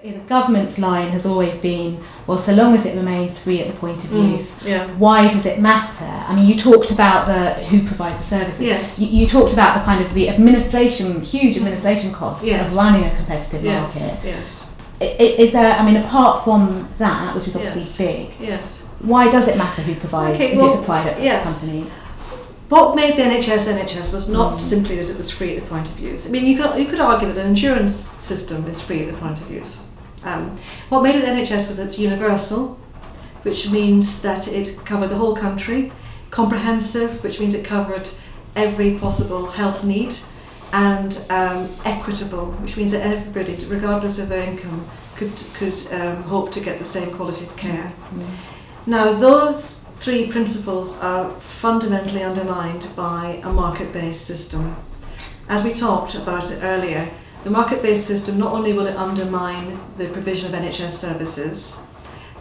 The government's line has always been, well, so long as it remains free at the point of use, why does it matter? I mean, you talked about who provides the services. Yes. You talked about the kind of the huge administration costs of running a competitive market. Yes. Is there, I mean, apart from that, which is obviously big, why does it matter who provides if it's a private company? What made the NHS was not simply that it was free at the point of use. I mean, you could argue that an insurance system is free at the point of use. What made it the NHS was it's universal, which means that it covered the whole country, comprehensive, which means it covered every possible health need, and equitable, which means that everybody, regardless of their income, could hope to get the same quality of care. Now, those three principles are fundamentally undermined by a market-based system. As we talked about it earlier, the market-based system, not only will it undermine the provision of NHS services,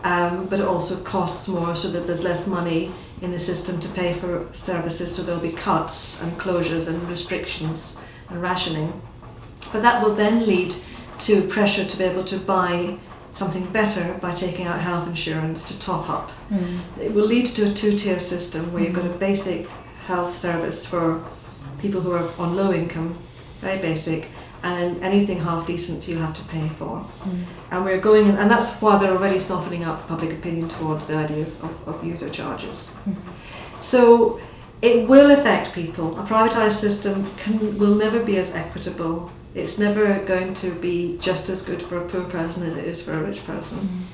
but it also costs more, so that there's less money in the system to pay for services, so there'll be cuts and closures and restrictions and rationing. But that will then lead to pressure to be able to buy something better by taking out health insurance to top up. It will lead to a two-tier system where you've got a basic health service for people who are on low income, very basic, and then anything half decent you have to pay for. And we're going, and that's why they're already softening up public opinion towards the idea of user charges. So it will affect people. A privatised system will never be as equitable. It's never going to be just as good for a poor person as it is for a rich person.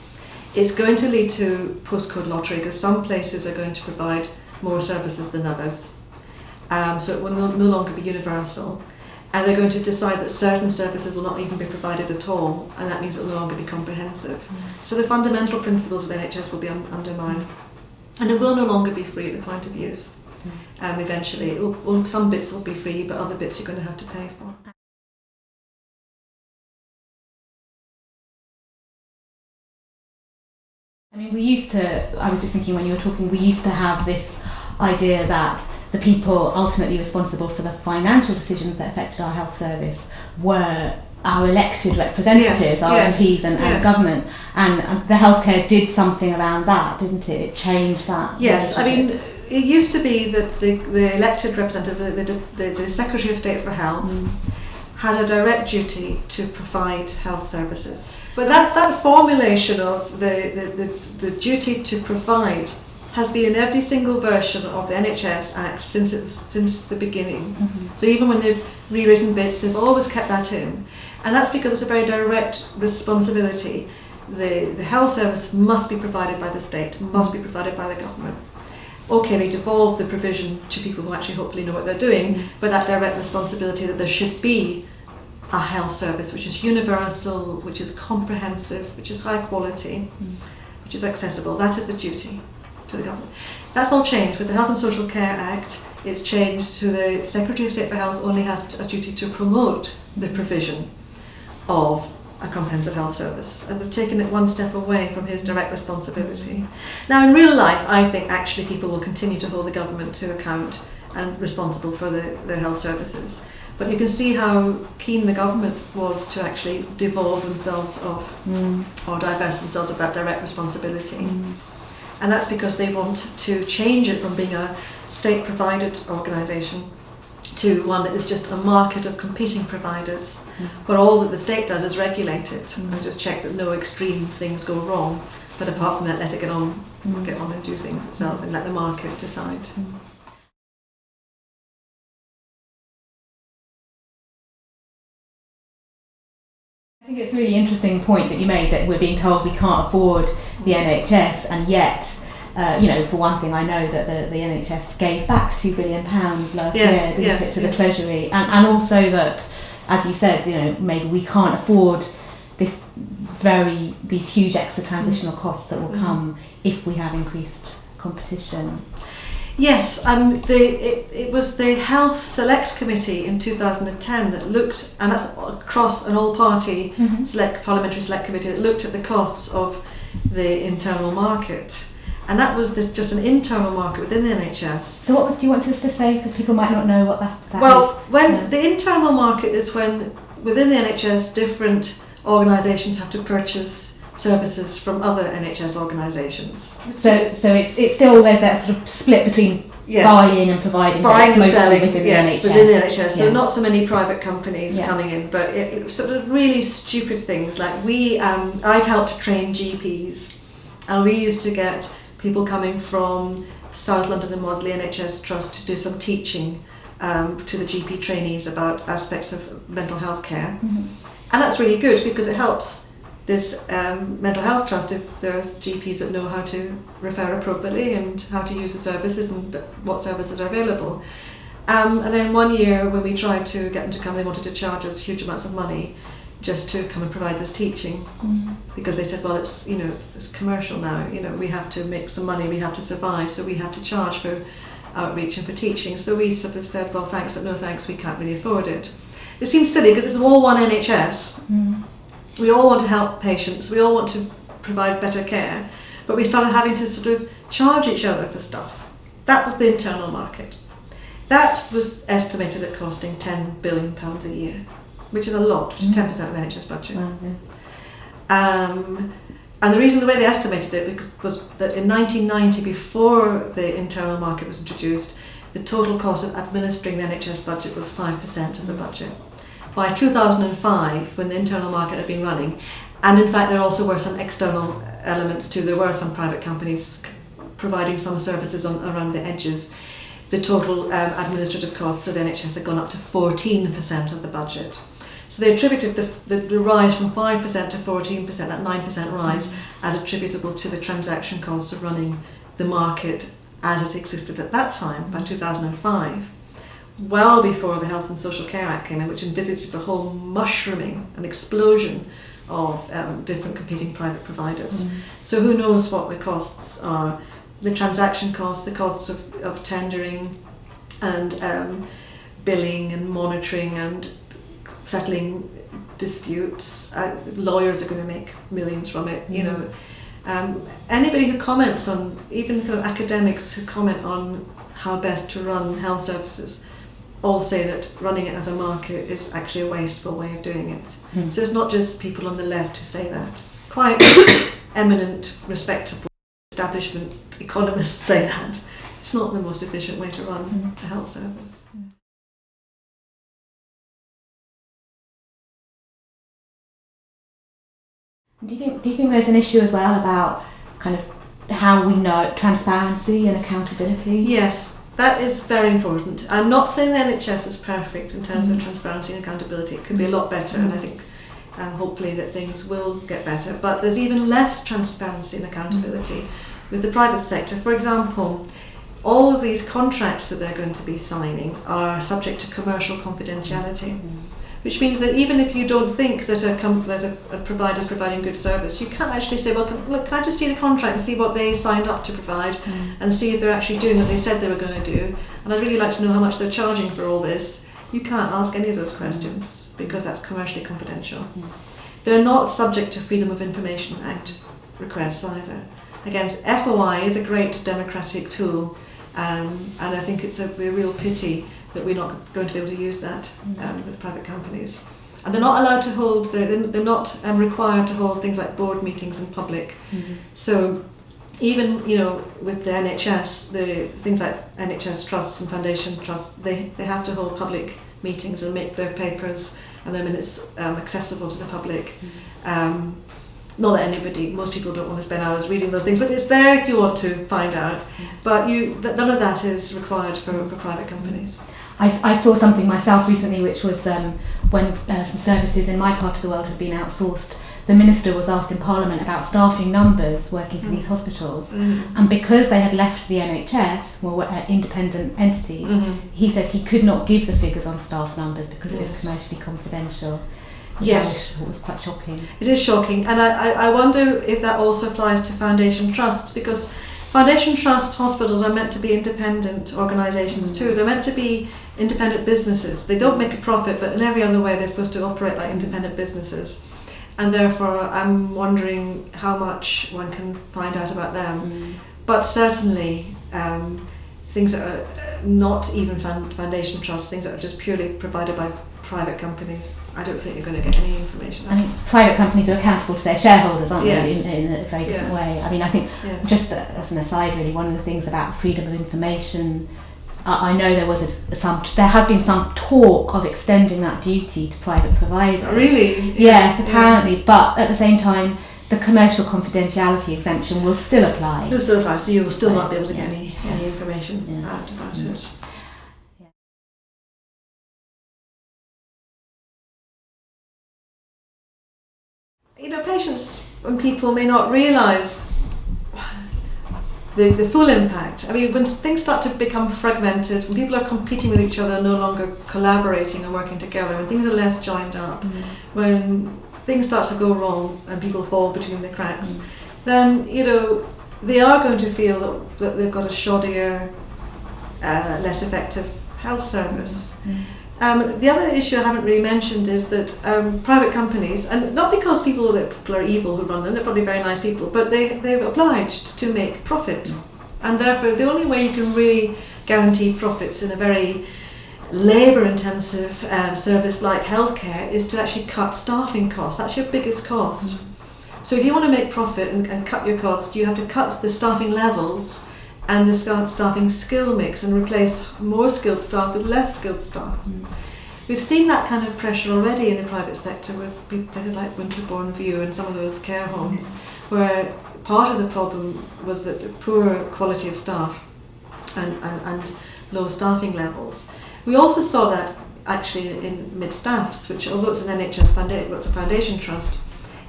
It's going to lead to postcode lottery, because some places are going to provide more services than others. So it will no longer be universal. And they're going to decide that certain services will not even be provided at all, and that means it will no longer be comprehensive. So the fundamental principles of NHS will be undermined. And it will no longer be free at the point of use. Eventually, some bits will be free, but other bits you're going to have to pay for. I mean, I was just thinking when you were talking, we used to have this idea that the people ultimately responsible for the financial decisions that affected our health service were our elected representatives, our MPs and government, and the healthcare did something around that, didn't it? It changed that. Yes, I mean, it used to be that the elected representative, the Secretary of State for Health, had a direct duty to provide health services. But that formulation of the duty to provide has been in every single version of the NHS Act since the beginning. So even when they've rewritten bits, they've always kept that in. And that's because it's a very direct responsibility. The health service must be provided by the state, must be provided by the government. Okay, they devolve the provision to people who actually hopefully know what they're doing, but that direct responsibility that there should be a health service which is universal, which is comprehensive, which is high quality, which is accessible, that is the duty to the government. That's all changed. With the Health and Social Care Act, it's changed to the Secretary of State for Health only has a duty to promote the provision of a comprehensive health service, and they've taken it one step away from his direct responsibility. Now in real life, I think actually people will continue to hold the government to account and responsible for their health services. But you can see how keen the government was to actually devolve themselves of or divest themselves of that direct responsibility. And that's because they want to change it from being a state-provided organisation to one that is just a market of competing providers, where all that the state does is regulate it and just check that no extreme things go wrong. But apart from that, let it get on and do things itself and let the market decide. I think it's a really interesting point that you made, that we're being told we can't afford the NHS, and yet, for one thing, I know that the NHS gave back £2 billion last year, didn't it, to the Treasury, and also that, as you said, maybe we can't afford these huge extra transitional costs that will come if we have increased competition. Yes, it was the Health Select Committee in 2010 that looked, and that's across an all-party parliamentary select committee, that looked at the costs of the internal market. And that was just an internal market within the NHS. So do you want us to say, because people might not know what that is? Well, the internal market is when within the NHS different organisations have to purchase services from other NHS organisations. So it's still, there's that sort of split between buying and providing. Buying and mostly selling, within the NHS. Within the NHS. Yeah. So not so many private companies coming in, but it sort of really stupid things. Like I'd helped to train GPs, and we used to get people coming from South London and Maudsley NHS Trust to do some teaching to the GP trainees about aspects of mental health care. Mm-hmm. And that's really good because it helps this mental health trust if there are GPs that know how to refer appropriately and how to use the services and what services are available. And then one year when we tried to get them to come, they wanted to charge us huge amounts of money just to come and provide this teaching, because they said, well, it's commercial now, we have to make some money, we have to survive, so we have to charge for outreach and for teaching. So we sort of said, well, thanks, but no thanks, we can't really afford it. It seems silly because it's all one NHS. We all want to help patients, we all want to provide better care, but we started having to sort of charge each other for stuff. That was the internal market. That was estimated at costing £10 billion a year, which is a lot, which is 10% of the NHS budget. Wow, yeah. And the reason, the way they estimated it, was that in 1990, before the internal market was introduced, the total cost of administering the NHS budget was 5% of the budget. By 2005, when the internal market had been running, and in fact there also were some external elements too, there were some private companies providing some services around the edges, the total administrative costs of the NHS had gone up to 14% of the budget. So they attributed the rise from 5% to 14%, that 9% rise, as attributable to the transaction costs of running the market as it existed at that time, by 2005. Well before the Health and Social Care Act came in, which envisages a whole mushrooming, an explosion of different competing private providers. So who knows what the costs are, the transaction costs, the costs of tendering and billing and monitoring and settling disputes. Lawyers are going to make millions from it, Anybody who comments on, even kind of academics who comment on how best to run health services, all say that running it as a market is actually a wasteful way of doing it. So it's not just people on the left who say that. Quite eminent, respectable establishment economists say that. It's not the most efficient way to run a health service. Do you think there's an issue as well about kind of how we know transparency and accountability? Yes, that is very important. I'm not saying the NHS is perfect in terms of transparency and accountability. It could be a lot better, and I think hopefully that things will get better. But there's even less transparency and accountability with the private sector. For example, all of these contracts that they're going to be signing are subject to commercial confidentiality. Which means that even if you don't think that a provider is providing good service, you can't actually say, well, can I just see the contract and see what they signed up to provide and see if they're actually doing what they said they were going to do. And I'd really like to know how much they're charging for all this. You can't ask any of those questions because that's commercially confidential. They're not subject to Freedom of Information Act requests either. Again, FOI is a great democratic tool, and I think it's a real pity that we're not going to be able to use that with private companies. And they're not allowed to hold, they're not required to hold things like board meetings in public. So even, with the NHS, the things like NHS trusts and foundation trusts, they have to hold public meetings and make their papers and their minutes accessible to the public. Not that most people don't want to spend hours reading those things, but it's there if you want to find out. But none of that is required for private companies. I saw something myself recently, which was when some services in my part of the world had been outsourced, the minister was asked in Parliament about staffing numbers working for these hospitals, and because they had left the NHS, were independent entities, he said he could not give the figures on staff numbers because it was commercially confidential. Yes. It was quite shocking. It is shocking, and I wonder if that also applies to foundation trusts, because foundation trust hospitals are meant to be independent organisations too. They're meant to be independent businesses. They don't make a profit, but in every other way they're supposed to operate like independent businesses. And therefore I'm wondering how much one can find out about them. But certainly things that are not even foundation trusts, things that are just purely provided by private companies, I don't think you're going to get any information. I think private companies are accountable to their shareholders, aren't Yes. they, in a very different way. I mean, I think, just as an aside really, one of the things about freedom of information, I know there has been some talk of extending that duty to private providers. Really? Yes, apparently, but at the same time, the commercial confidentiality exemption will still apply. It will still apply, so you will still not be able to get any information out about it. You know, patients and people may not realise the full impact. I mean, when things start to become fragmented, when people are competing with each other, no longer collaborating and working together, when things are less joined up, when things start to go wrong and people fall between the cracks, then, you know, they are going to feel that they've got a shoddier, less effective health service. The other issue I haven't really mentioned is that private companies, and not because people are evil who run them, they're probably very nice people, but they're obliged to make profit. And therefore the only way you can really guarantee profits in a very labour-intensive service like healthcare is to actually cut staffing costs. That's your biggest cost. So if you want to make profit and cut your costs, you have to cut the staffing levels and the staffing skill mix and replace more skilled staff with less skilled staff. We've seen that kind of pressure already in the private sector with places like Winterbourne View and some of those care homes, where part of the problem was that the poor quality of staff and low staffing levels. We also saw that actually in mid-staffs, which although it's an NHS foundation trust,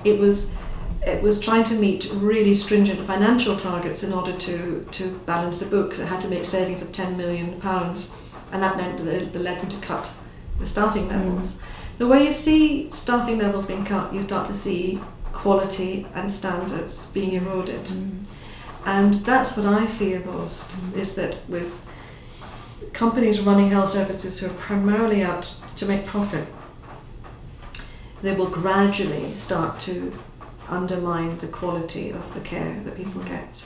it was trying to meet really stringent financial targets in order to balance the books. It had to make savings of £10 million, and that meant that they led them to cut the staffing levels. Now, where you see staffing levels being cut, you start to see quality and standards being eroded. And that's what I fear most, is that with companies running health services who are primarily out to make profit, they will gradually start to undermine the quality of the care that people get.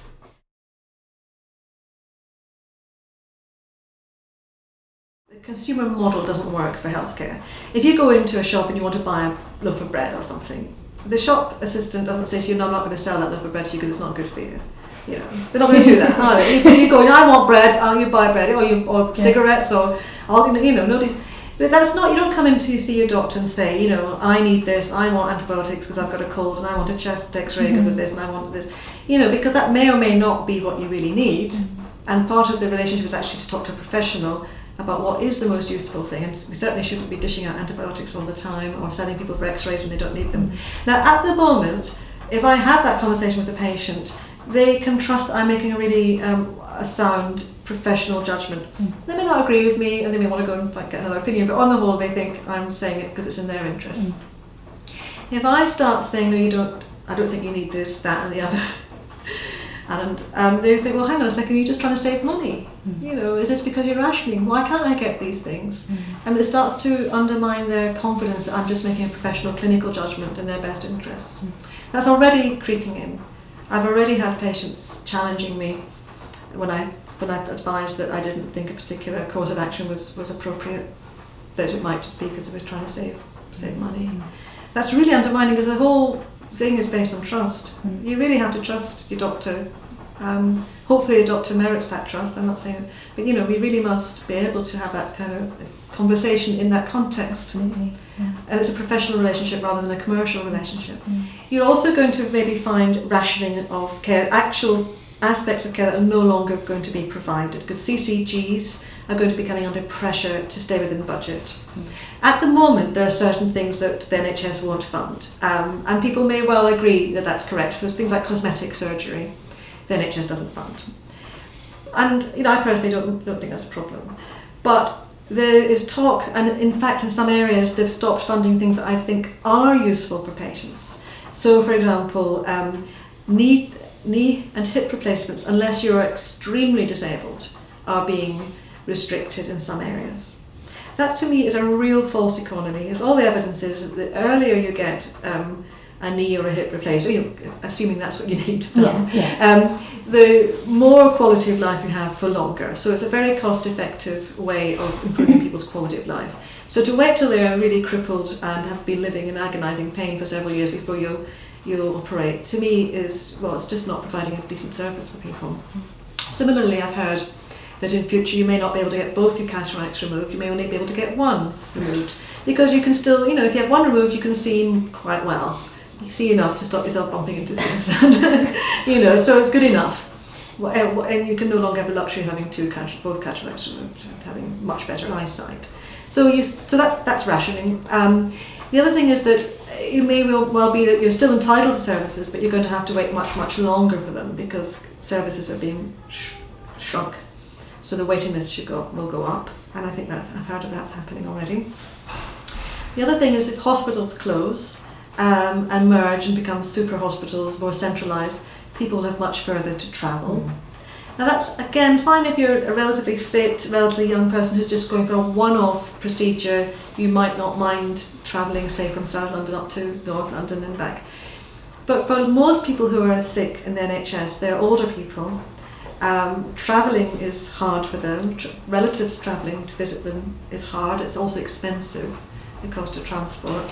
The consumer model doesn't work for healthcare. If you go into a shop and you want to buy a loaf of bread or something, the shop assistant doesn't say to you, "No, I'm not going to sell that loaf of bread to you because it's not good for you." You know, they're not going to do that, are they? You go, "I want bread," you buy bread, or cigarettes, or nobody's. But that's not, you don't come in to see your doctor and say, you know, "I need this, I want antibiotics because I've got a cold, and I want a chest x-ray because of this, and I want this," you know, because that may or may not be what you really need. And part of the relationship is actually to talk to a professional about what is the most useful thing, and we certainly shouldn't be dishing out antibiotics all the time or sending people for x-rays when they don't need them. Now, at the moment, if I have that conversation with the patient, they can trust I'm making a really a sound professional judgment. They may not agree with me and they may want to go and get another opinion, but on the whole they think I'm saying it because it's in their interest. If I start saying, "No, I don't think you need this, that and the other," and they think, "Well, hang on a second, you're just trying to save money. You know, is this because you're rationing? Why can't I get these things?" And it starts to undermine their confidence that I'm just making a professional clinical judgment in their best interests. That's already creeping in. I've already had patients challenging me when I advised that I didn't think a particular course of action was appropriate, that it might just be because we're trying to save money. That's really undermining, because the whole thing is based on trust. You really have to trust your doctor. Hopefully the doctor merits that trust, I'm not saying, but you know, we really must be able to have that kind of conversation in that context. And it's a professional relationship rather than a commercial relationship. You're also going to maybe find rationing of care, actual aspects of care that are no longer going to be provided, because CCGs are going to be coming under pressure to stay within budget. At the moment, there are certain things that the NHS won't fund, and people may well agree that that's correct. So things like cosmetic surgery, the NHS doesn't fund. And you know, I personally don't think that's a problem. But there is talk, and in fact in some areas they've stopped funding things that I think are useful for patients. So for example, knee and hip replacements, unless you're extremely disabled, are being restricted in some areas. That to me is a real false economy, as all the evidence is that the earlier you get a knee or a hip replaced, assuming that's what you need done. Yeah. The more quality of life you have for longer. So it's a very cost-effective way of improving people's quality of life. So to wait till they're really crippled and have been living in agonising pain for several years before you'll operate, to me is, well, it's just not providing a decent service for people. Similarly, I've heard that in future you may not be able to get both your cataracts removed, you may only be able to get one removed. Because you can still, if you have one removed, you can see quite well. You see enough to stop yourself bumping into things. So it's good enough. And you can no longer have the luxury of having both cataracts removed and having much better eyesight. So that's rationing. The other thing is that it may well be that you're still entitled to services, but you're going to have to wait much, much longer for them because services are being shrunk. So the waiting list will go up, and I think that I've heard of that happening already. The other thing is if hospitals close and merge and become super hospitals, more centralised, people will have much further to travel. Now that's, again, fine if you're a relatively fit, relatively young person who's just going for a one-off procedure. You might not mind travelling, say, from South London up to North London and back. But for most people who are sick in the NHS, they're older people. Travelling is hard for them. Relatives travelling to visit them is hard. It's also expensive, the cost of transport.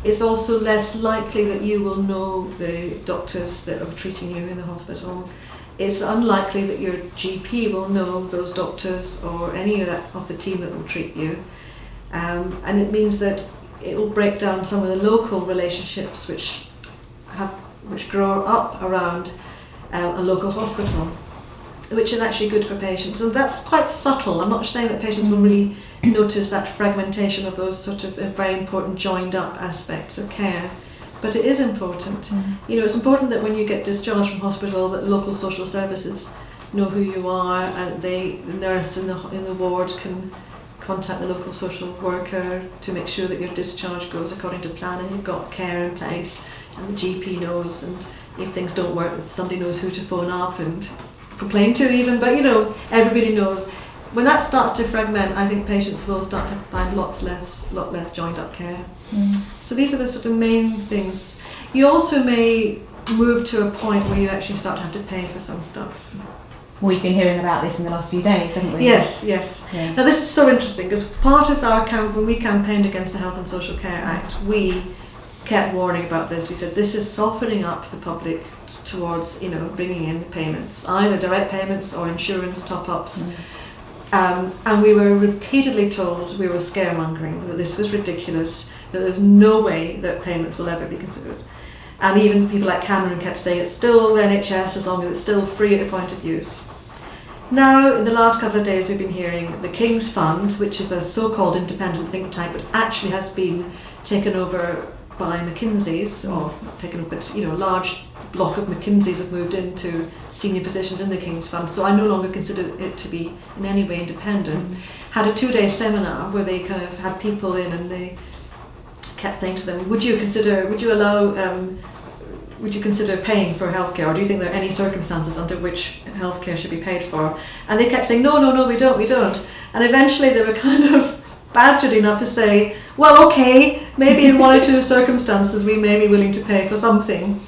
It's also less likely that you will know the doctors that are treating you in the hospital. It's unlikely that your GP will know those doctors or any of the team that will treat you. And it means that it will break down some of the local relationships which grow up around a local hospital, which is actually good for patients. And that's quite subtle. I'm not saying that patients will really notice that fragmentation of those sort of very important joined up aspects of care. But it is important. It's important that when you get discharged from hospital that local social services know who you are, and the nurse in the ward can contact the local social worker to make sure that your discharge goes according to plan and you've got care in place, and the GP knows, and if things don't work, somebody knows who to phone up and complain to even, but everybody knows. When that starts to fragment, I think patients will start to find lot less joined up care. So these are the sort of main things. You also may move to a point where you actually start to have to pay for some stuff. We've been hearing about this in the last few days, haven't we? Yes. Yeah. Now this is so interesting because part of our when we campaigned against the Health and Social Care Act, we kept warning about this. We said this is softening up the public towards bringing in payments, either direct payments or insurance top-ups. And we were repeatedly told, we were scaremongering, that this was ridiculous, that there's no way that payments will ever be considered. And even people like Cameron kept saying it's still the NHS as long as it's still free at the point of use. Now, in the last couple of days, we've been hearing the King's Fund, which is a so-called independent think tank, but actually has been taken over by McKinsey's, or not taken over, but a large block of McKinsey's have moved into senior positions in the King's Fund, so I no longer consider it to be in any way independent. Had a 2-day seminar where they kind of had people in and they kept saying to them, would you consider paying for healthcare, or do you think there are any circumstances under which healthcare should be paid for? And they kept saying, no, we don't. And eventually they were kind of badgered enough to say, well, okay, maybe in 1 or 2 circumstances we may be willing to pay for something.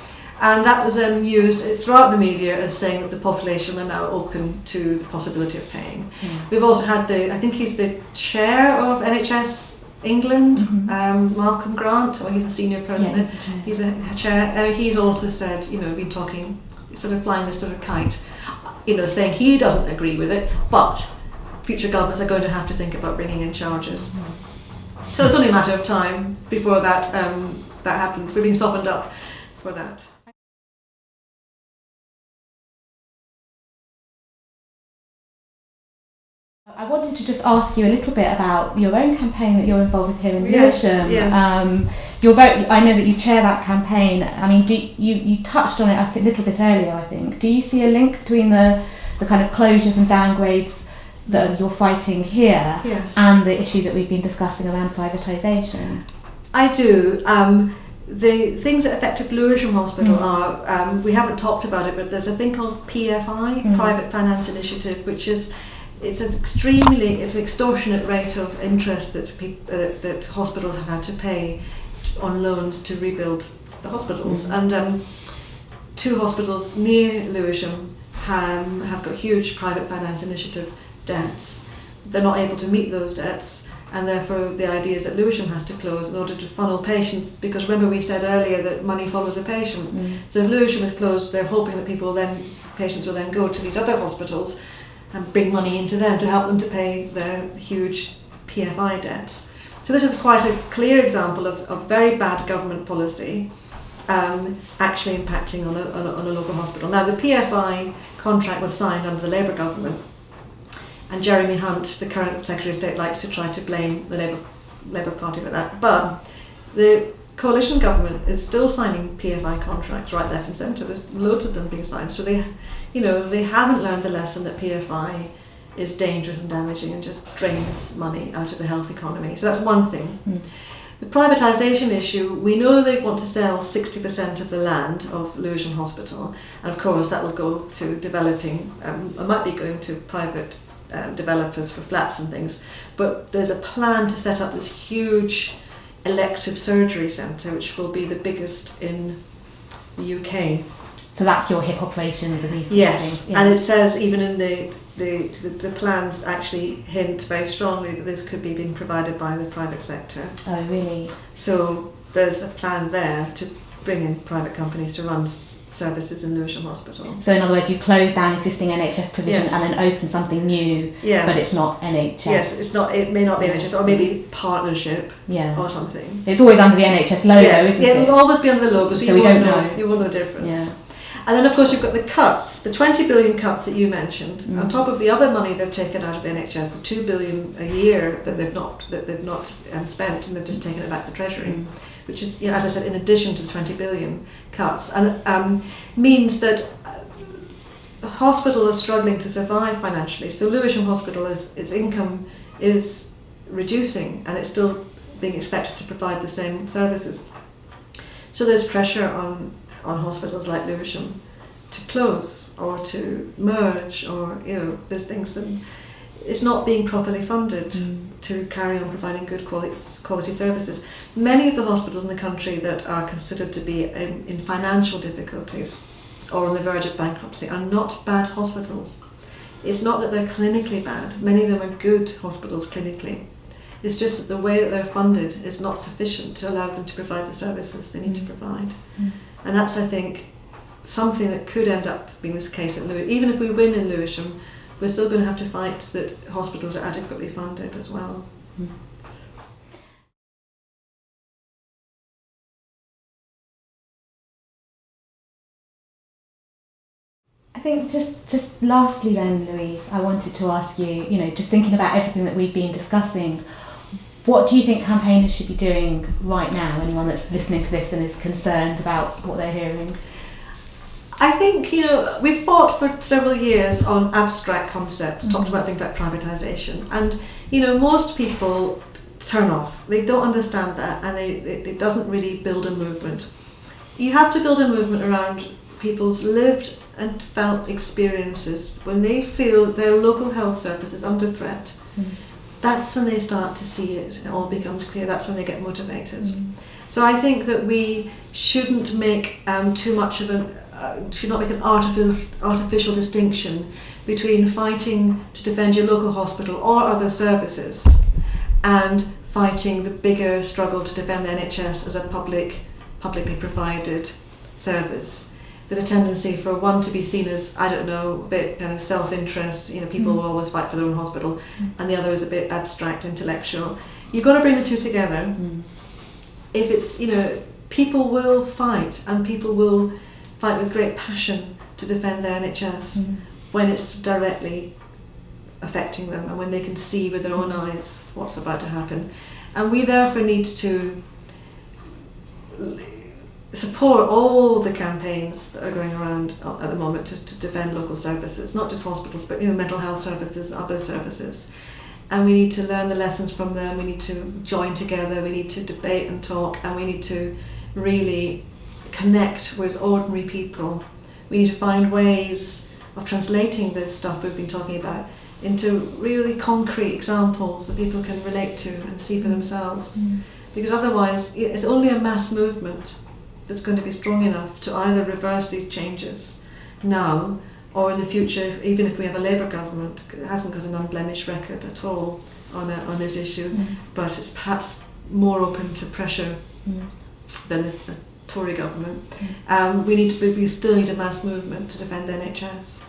And that was then used throughout the media as saying that the population are now open to the possibility of paying. We've also had I think he's the chair of NHS England, Malcolm Grant, or he's a senior person, he's a chair. He's also said, been talking, sort of flying this sort of kite, saying he doesn't agree with it, but future governments are going to have to think about bringing in charges. So it's only a matter of time before that happens. We're being softened up for that. I wanted to just ask you a little bit about your own campaign that you're involved with here in Lewisham. Yes. I know that you chair that campaign. I mean, you touched on it a little bit earlier, I think. Do you see a link between the kind of closures and downgrades that you're fighting here and the issue that we've been discussing around privatisation? I do. The things that affected Lewisham Hospital are, we haven't talked about it, but there's a thing called PFI, Private Finance Initiative, which is it's an extortionate rate of interest that hospitals have had to pay on loans to rebuild the hospitals. And 2 hospitals near Lewisham have got huge private finance initiative debts. They're not able to meet those debts, and therefore the idea is that Lewisham has to close in order to funnel patients, because remember we said earlier that money follows a patient. So if Lewisham is closed, they're hoping that patients will then go to these other hospitals and bring money into them to help them to pay their huge PFI debts. So this is quite a clear example of very bad government policy actually impacting on a local hospital. Now the PFI contract was signed under the Labour government, and Jeremy Hunt, the current Secretary of State, likes to try to blame the Labour Party for that. But the coalition government is still signing PFI contracts right, left and centre. There's loads of them being signed. So they haven't learned the lesson that PFI is dangerous and damaging and just drains money out of the health economy. So that's one thing. The privatisation issue, we know they want to sell 60% of the land of Lewisham Hospital, and of course that will go to developing, it might be going to private developers for flats and things, but there's a plan to set up this huge elective surgery centre which will be the biggest in the UK. So that's your hip operations and these sorts yes, of things? Yeah. And it says even in the plans actually hint very strongly that this could be being provided by the private sector. Oh really? So there's a plan there to bring in private companies to run services in Lewisham Hospital. So in other words, you close down existing NHS provision Yes. and then open something new, Yes. but it's not NHS. Yes, it's not. It may not be NHS, or maybe partnership, Yeah. or something. It's always under the NHS logo, isn't yeah, it? it'll always be under the logo, so So you we won't don't know. You won't know the difference. Yeah. And then of course you've got the cuts, the 20 billion cuts that you mentioned, Mm. on top of the other money they've taken out of the NHS, the 2 billion a year that they've not spent, and they've just taken it back to Treasury. Mm. Which is, as I said, in addition to the 20 billion cuts, and means that the hospital is struggling to survive financially. So Lewisham Hospital, its income is reducing, and it's still being expected to provide the same services. So there's pressure on hospitals like Lewisham to close or to merge, or there's things that it's not being properly funded to carry on providing good quality services. Many of the hospitals in the country that are considered to be in financial difficulties or on the verge of bankruptcy are not bad hospitals. It's not that they're clinically bad. Many of them are good hospitals clinically. It's just that the way that they're funded is not sufficient to allow them to provide the services they need to provide. And that's, I think, something that could end up being this case at Lewisham. Even if we win in Lewisham, we're still going to have to fight that hospitals are adequately funded as well. I think just lastly then, Louise, I wanted to ask you, just thinking about everything that we've been discussing, what do you think campaigners should be doing right now, anyone that's listening to this and is concerned about what they're hearing? I think, we've fought for several years on abstract concepts, talked about things like privatisation, and, most people turn off. They don't understand that, and it doesn't really build a movement. You have to build a movement around people's lived and felt experiences. When they feel their local health service is under threat, that's when they start to see it all becomes clear. That's when they get motivated. So I think that we shouldn't make should not make an artificial distinction between fighting to defend your local hospital or other services and fighting the bigger struggle to defend the NHS as a publicly provided service. There's a tendency for one to be seen as, a bit kind of self-interest, people will always fight for their own hospital, and the other is a bit abstract, intellectual. You've got to bring the two together. If it's, people will fight, and people will fight with great passion to defend their NHS when it's directly affecting them and when they can see with their own eyes what's about to happen. And we therefore need to support all the campaigns that are going around at the moment to defend local services, not just hospitals, but mental health services, other services. And we need to learn the lessons from them. We need to join together. We need to debate and talk, and we need to really connect with ordinary people. We need to find ways of translating this stuff we've been talking about into really concrete examples that people can relate to and see for themselves. Because otherwise, it's only a mass movement that's going to be strong enough to either reverse these changes now, or in the future, even if we have a Labour government, it hasn't got an unblemished record at all on this issue, but it's perhaps more open to pressure than the Tory government. We still need a mass movement to defend the NHS.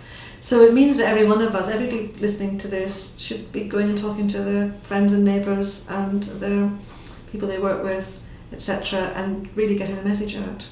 So it means that every one of us, everybody listening to this, should be going and talking to their friends and neighbours and their people they work with, etc., and really getting the message out.